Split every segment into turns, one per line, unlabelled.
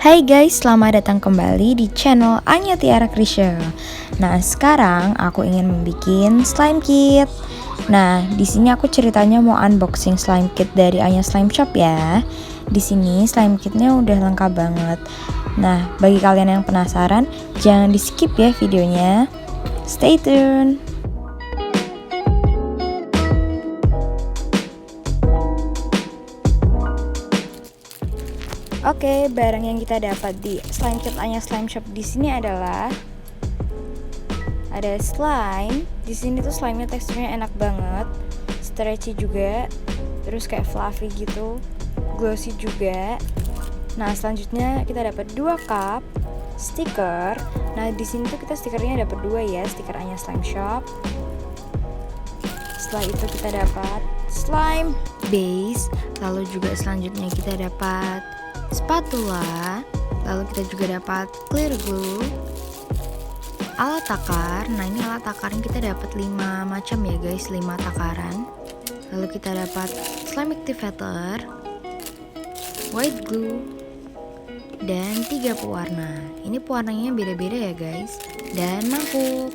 Hai guys, selamat datang kembali di channel Anya Tiara Krishse. Nah, sekarang aku ingin membuat slime kit. Nah, di sini aku ceritanya mau unboxing slime kit dari Anya Slime Shop ya. Di sini slime kitnya udah lengkap banget. Nah, bagi kalian yang penasaran, jangan di skip ya videonya. Stay tune. Oke, barang yang kita dapat di slime kit Anya Slime Shop di sini adalah ada slime. Di sini tuh slime-nya teksturnya enak banget, stretchy juga, terus kayak fluffy gitu, glossy juga. Nah, selanjutnya kita dapat 2 cup stiker. Nah, di sini tuh kita stikernya dapat 2 ya, stiker Anya Slime Shop. Setelah itu kita dapat slime base, lalu juga selanjutnya kita dapat spatula, lalu kita juga dapat clear glue, alat takar. Nah, ini alat takarnya kita dapat 5 macam ya guys, 5 takaran. Lalu kita dapat slime activator, white glue, dan 3 pewarna. Ini pewarnanya beda-beda ya guys, dan mangkuk.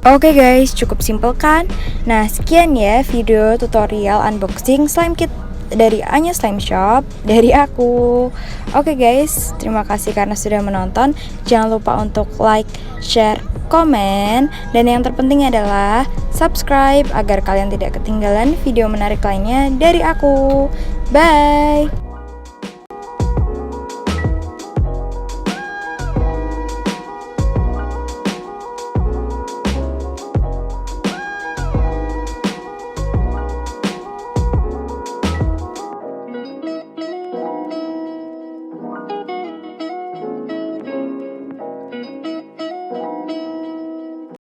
Oke guys, cukup simpel kan? Nah, sekian ya video tutorial unboxing slime kit dari Anya Slime Shop dari aku. Oke guys, terima kasih karena sudah menonton. Jangan lupa untuk like, share, komen, dan yang terpenting adalah subscribe agar kalian tidak ketinggalan video menarik lainnya dari aku. Bye.